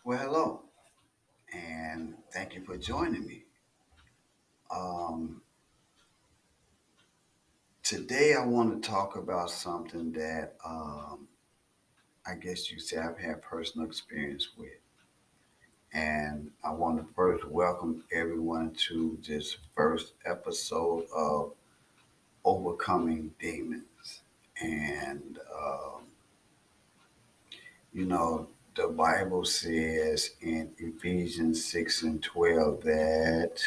Well, hello, and thank you for joining me. Um, Today, I want to talk about something that I guess you say I've had personal experience with. And I want to first welcome everyone to this first episode of Overcoming Demons. And, you know, the Bible says in Ephesians 6 and 12 that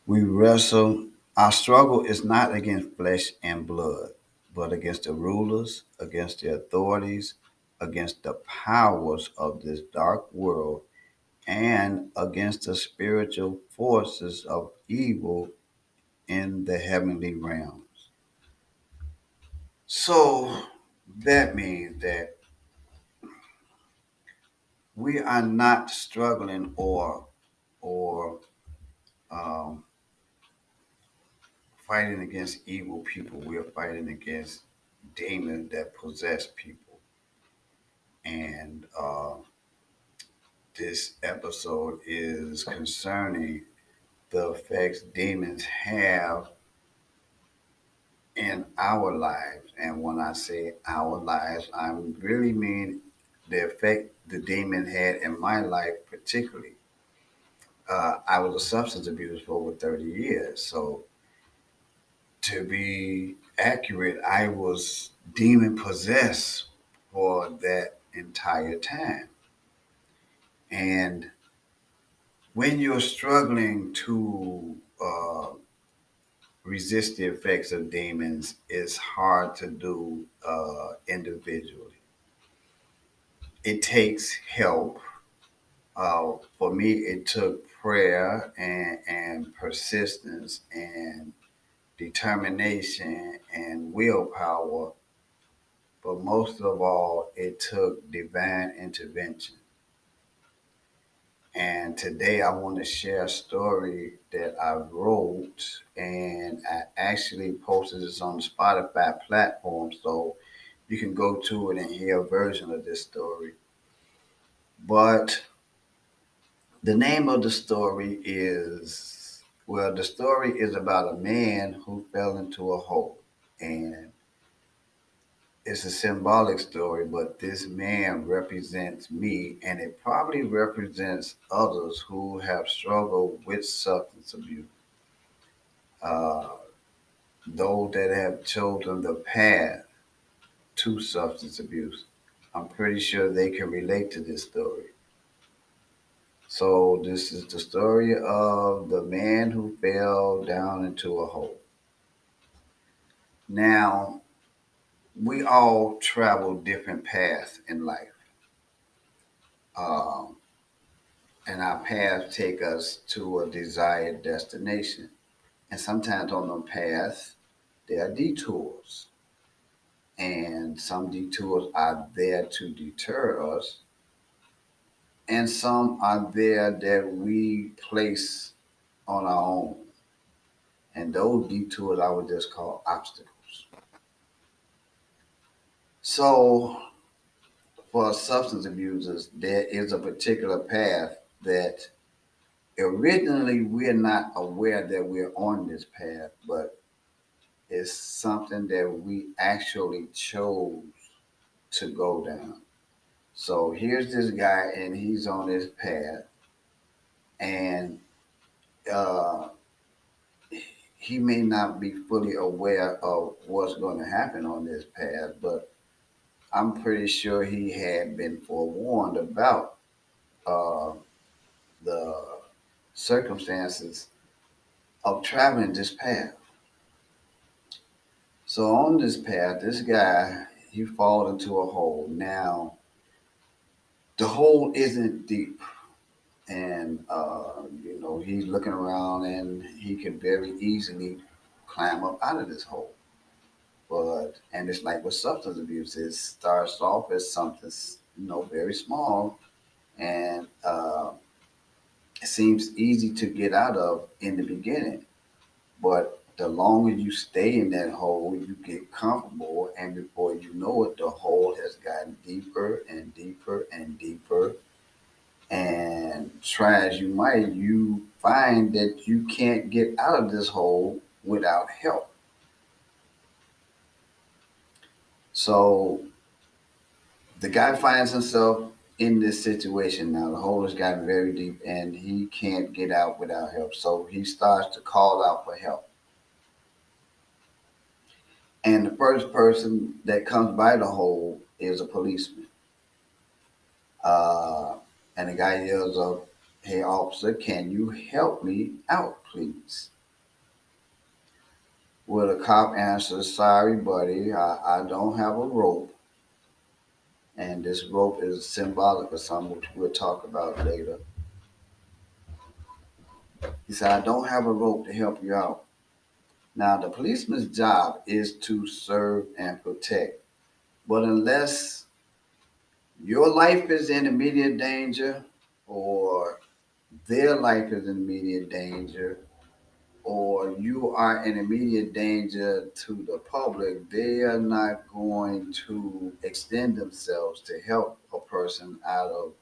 we wrestle, our struggle is not against flesh and blood, but against the rulers, against the authorities, against the powers of this dark world, and against the spiritual forces of evil in the heavenly realms. So that means that we are not struggling or um, fighting against evil people. We are fighting against demons that possess people. And this episode is concerning the effects demons have in our lives. And when I say our lives, I really mean the effect the demon had in my life, particularly. I was a substance abuser for over 30 years. So, to be accurate, I was demon possessed for that entire time. And when you're struggling to resist the effects of demons, it's hard to do individually. It takes help. For me, it took prayer and persistence and determination and willpower. But most of all, it took divine intervention. And today I want to share a story that I wrote, and I actually posted this on the Spotify platform, so you can go to it and hear a version of this story. But the name of the story is, well, the story is about a man who fell into a hole. And it's a symbolic story, but this man represents me, and it probably represents others who have struggled with substance abuse. Uh, those that have chosen the path to substance abuse. I'm pretty sure they can relate to this story. So, this is the story of the man who fell down into a hole. Now, we all travel different paths in life. Um, and our paths take us to a desired destination. And sometimes on the path, there are detours. And some detours are there to deter us, and some are there that we place on our own. And those detours I would just call obstacles. So, for substance abusers, there is a particular path that originally we're not aware that we're on this path, but it's something that we actually chose to go down. So here's this guy, and he's on this path, and uh, he may not be fully aware of what's going to happen on this path, but I'm pretty sure he had been forewarned about uh, the circumstances of traveling this path. So on this path, this guy he falls into a hole. Now the hole isn't deep, and he's looking around, and he can very easily climb up out of this hole. But and it's like with substance abuse, it starts off as something very small, and it seems easy to get out of in the beginning. But the longer you stay in that hole, you get comfortable, and before you know it, the hole has gotten deeper and deeper and deeper, try as you might, you find that you can't get out of this hole without help. So the guy finds himself in this situation now. The hole has gotten very deep and he can't get out without help. So he starts to call out for help. And the first person that comes by the hole is a policeman. Uh, and the guy yells up, "Hey, officer, can you help me out, please?" Well, the cop answers, "Sorry, buddy, I don't have a rope. And this rope is symbolic of something which we'll talk about later." He said, "I don't have a rope to help you out." Now, the policeman's job is to serve and protect. But unless your life is in immediate danger, or their life is in immediate danger, or you are in immediate danger to the public, they are not going to extend themselves to help a person out of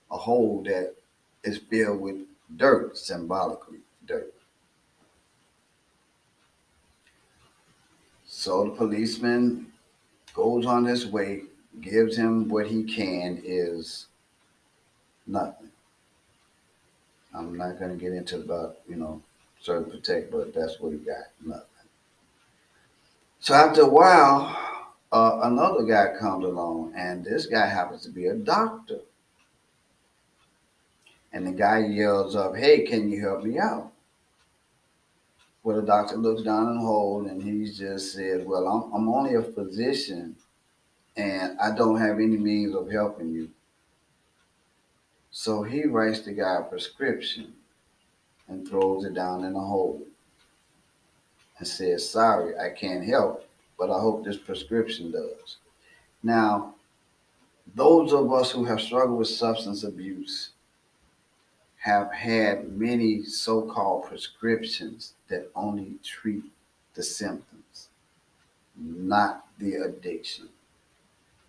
a hole that is filled with dirt, symbolically dirt. So the policeman goes on his way, gives him what he can, is nothing. I'm not going to get into about, serve and protect, but that's what he got, nothing. So after a while, another guy comes along, and this guy happens to be a doctor. And the guy yells up, "Hey, can you help me out?" Well, the doctor looks down in the hole, and he just says, "Well, I'm only a physician, and I don't have any means of helping you." So he writes the guy a prescription and throws it down in the hole and says, "Sorry, I can't help, but I hope this prescription does." Now, those of us who have struggled with substance abuse have had many so-called prescriptions that only treat the symptoms, not the addiction.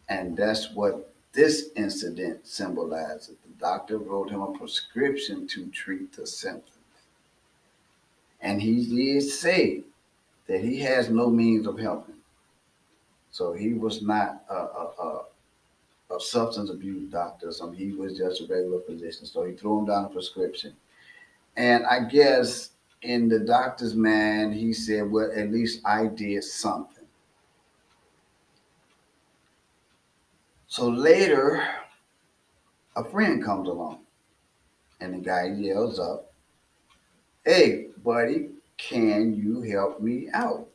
And that's what this incident symbolizes. The doctor wrote him a prescription to treat the symptoms. And he did say that he has no means of helping. So he was not a substance abuse doctor. So he was just a regular physician. So he threw him down a prescription. And I guess in the doctor's mind, he said, "Well, at least I did something." So later, a friend comes along and the guy yells up, "Hey, buddy, can you help me out?"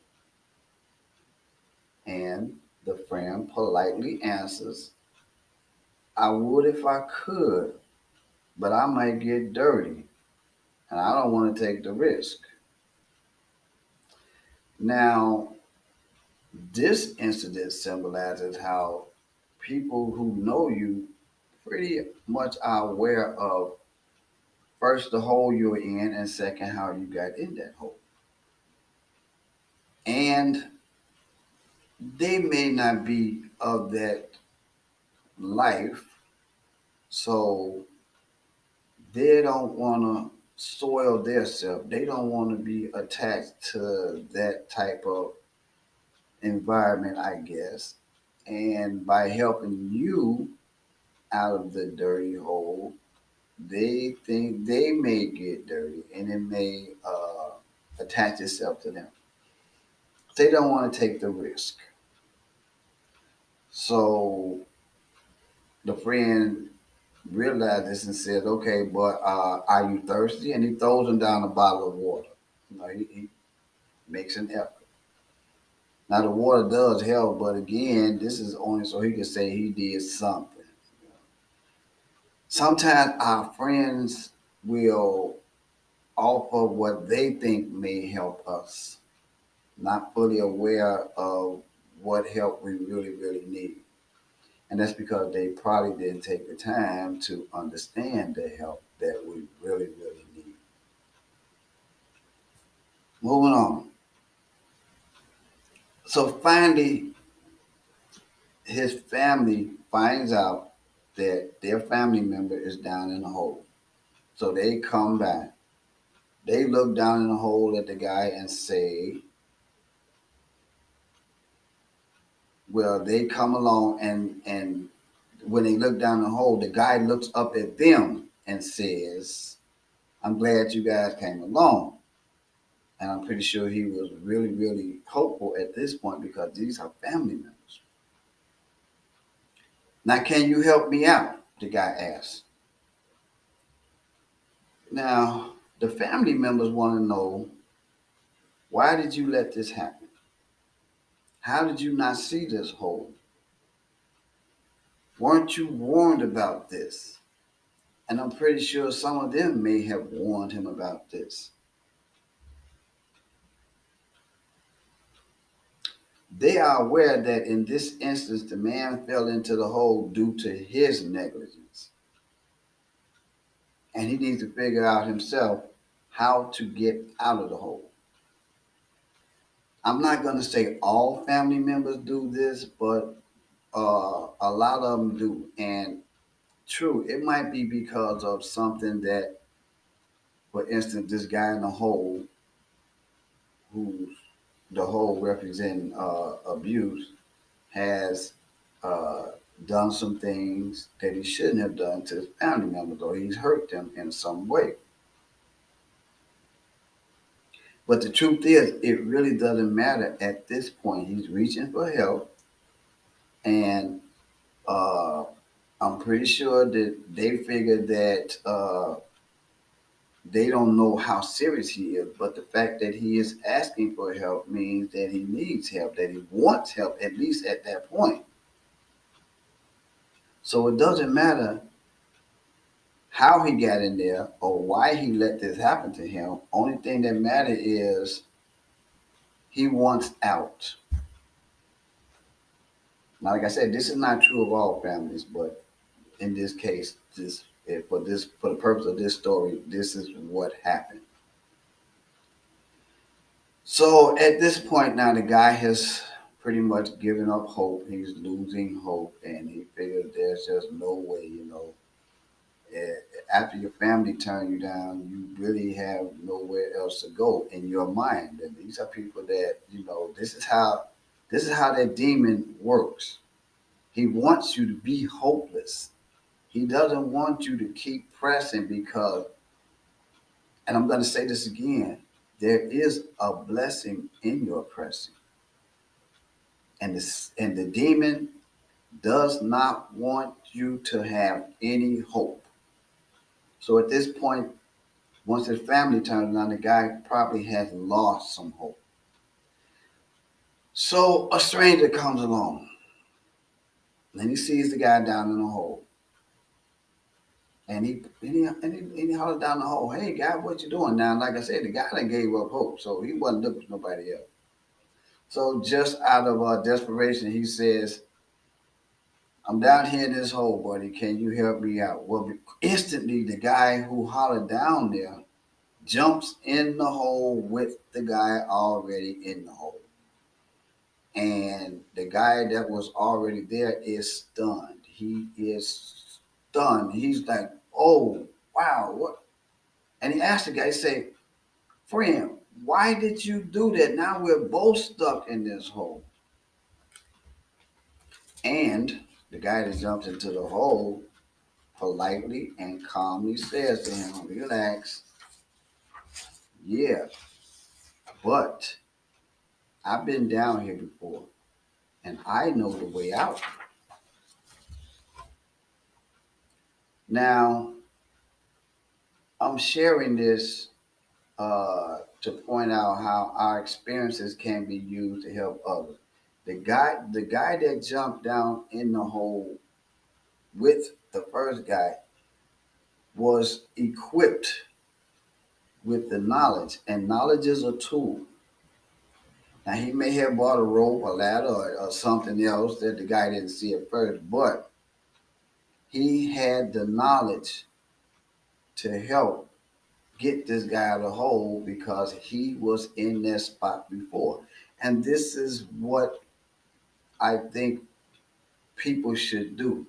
And the friend politely answers, "I would if I could, but I might get dirty and I don't want to take the risk." Now, this incident symbolizes how people who know you pretty much are aware of, first, the hole you're in, and second, how you got in that hole. And they may not be of that life, so they don't want to soil their self. They don't want to be attached to that type of environment, I guess. And by helping you out of the dirty hole, they think they may get dirty and it may attach itself to them. They don't want to take the risk. So the friend realized this and said, "Okay, but are you thirsty?" And he throws him down a bottle of water. He makes an effort. Now the water does help, but again, this is only so he can say he did something. Sometimes our friends will offer what they think may help us, not fully aware of what help we really, really need. And that's because they probably didn't take the time to understand the help that we really, really need. Moving on. So finally, his family finds out that their family member is down in the hole. So they come back. They look down in the hole at the guy and say, well, they come along and when they look down the hole, the guy looks up at them and says, I'm glad you guys came along. And I'm pretty sure he was really, really hopeful at this point because these are family members. Now, can you help me out? The guy asked. Now, the family members want to know, why did you let this happen? How did you not see this hole? Weren't you warned about this? And I'm pretty sure some of them may have warned him about this. They are aware that in this instance, the man fell into the hole due to his negligence. And he needs to figure out himself how to get out of the hole. I'm not going to say all family members do this, but a lot of them do. And true, it might be because of something that, for instance, this guy in the hole, who's the hole representing abuse, has uh, done some things that he shouldn't have done to his family members, or he's hurt them in some way. But the truth is, it really doesn't matter at this point. He's reaching for help, and uh, I'm pretty sure that they figure that they don't know how serious he is, but the fact that he is asking for help means that he needs help, that he wants help, at least at that point. So it doesn't matter how he got in there or why he let this happen to him. Only thing that matters is he wants out. Now, like I said, this is not true of all families, but in this case, for the purpose of this story, this is what happened. So at this point now, the guy has pretty much given up hope. He's losing hope, and he figures there's just no way, eh, after your family turn you down, you really have nowhere else to go in your mind. And these are people that this is how that demon works. He wants you to be hopeless. He doesn't want you to keep pressing because, and I'm going to say this again, there is a blessing in your pressing. And the demon does not want you to have any hope. So at this point, once his family turns around, the guy probably has lost some hope. So a stranger comes along and he sees the guy down in the hole. And he hollers down the hole, hey guy, what you doing? Now, like I said, the guy done gave up hope, so he wasn't looking for nobody else. So just out of desperation, he says, I'm down here in this hole, buddy. Can you help me out? Well, instantly, the guy who hollered down there jumps in the hole with the guy already in the hole. And the guy that was already there is stunned. He is stunned. He's like, oh, wow, what? And he asked the guy, he say, friend, why did you do that? Now we're both stuck in this hole. And the guy that jumps into the hole politely and calmly says to him, relax, yeah, but I've been down here before and I know the way out. Now, I'm sharing this to point out how our experiences can be used to help others. The guy that jumped down in the hole with the first guy was equipped with the knowledge, and knowledge is a tool. Now he may have bought a rope, a ladder, or something else that the guy didn't see at first, but he had the knowledge to help get this guy out of the hole because he was in that spot before. And this is what I think people should do.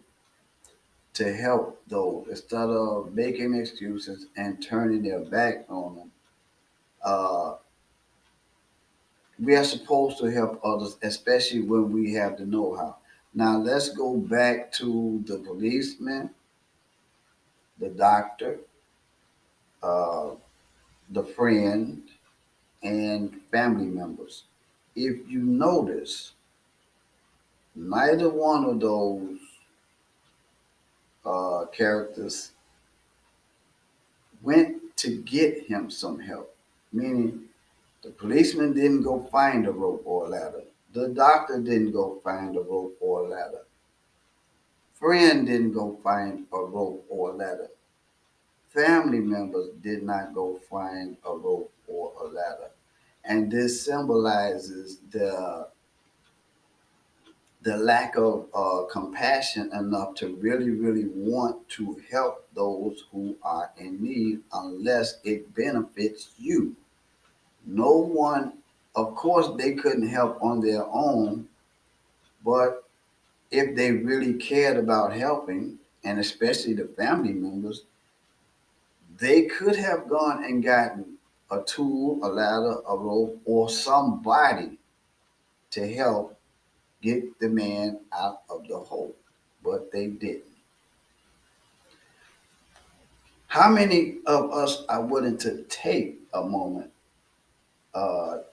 to help those instead of making excuses and turning their back on them. Uh, we are supposed to help others, especially when we have the know how. Now, let's go back to the policeman, the doctor, uh, the friend, and family members. If you notice, neither one of those characters went to get him some help, meaning the policeman didn't go find a rope or a ladder. The doctor didn't go find a rope or a ladder. Friend didn't go find a rope or a ladder. Family members did not go find a rope or a ladder. And this symbolizes the lack of compassion enough to really, really want to help those who are in need unless it benefits you. No one, of course, they couldn't help on their own, but if they really cared about helping, and especially the family members, they could have gone and gotten a tool, a ladder, a rope, or somebody to help get the man out of the hole, but they didn't. How many of us are willing to take a moment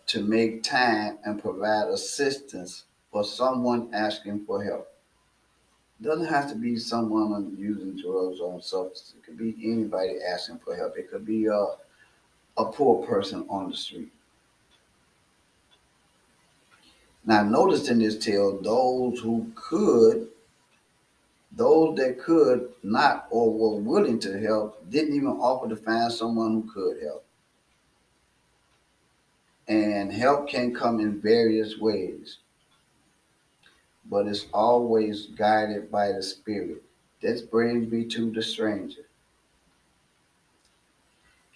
to make time and provide assistance for someone asking for help? Doesn't have to be someone using drugs or on substances. It could be anybody asking for help. It could be a poor person on the street. Now, notice in this tale, those that could not or were willing to help, didn't even offer to find someone who could help. And help can come in various ways, but it's always guided by the Spirit. This brings me to the stranger.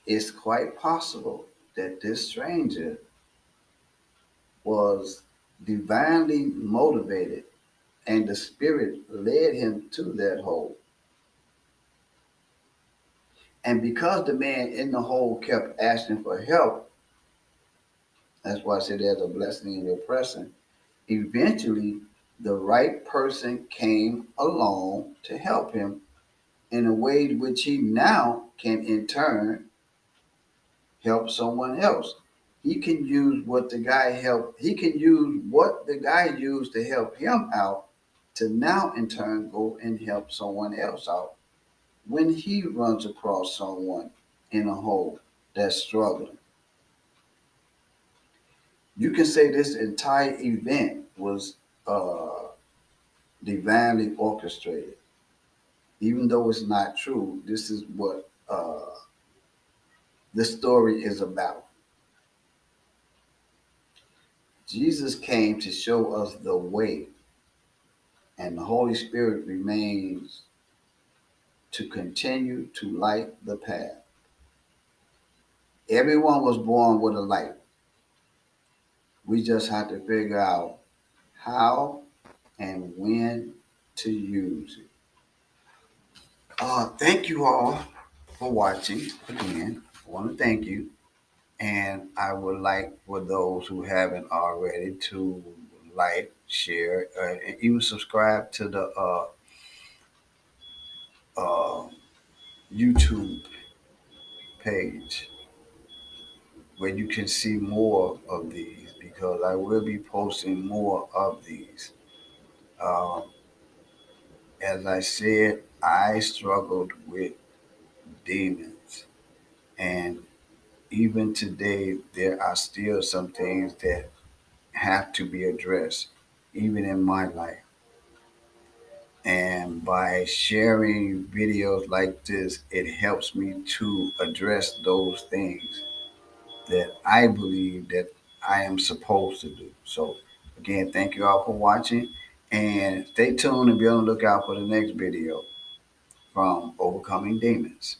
It's quite possible that this stranger was divinely motivated and the Spirit led him to that hole. And because the man in the hole kept asking for help, that's why I said there's a blessing in your pressing. Eventually, the right person came along to help him in a way which he now can in turn help someone else. He can use what the guy helped, he can use what the guy used to help him out to now in turn go and help someone else out when he runs across someone in a hole that's struggling. You can say this entire event was uh, divinely orchestrated. Even though it's not true, this is what the story is about. Jesus came to show us the way, and the Holy Spirit remains to continue to light the path. Everyone was born with a light. We just have to figure out how and when to use it. Thank you all for watching. Again, I want to thank you. And I would like for those who haven't already to like, share, and even subscribe to the uh, YouTube page where you can see more of these because I will be posting more of these. Um, as I said, I struggled with demons, and even today, there are still some things that have to be addressed, even in my life. And by sharing videos like this, it helps me to address those things that I believe that I am supposed to do. So again, thank you all for watching and stay tuned and be on the lookout for the next video from Overcoming Demons.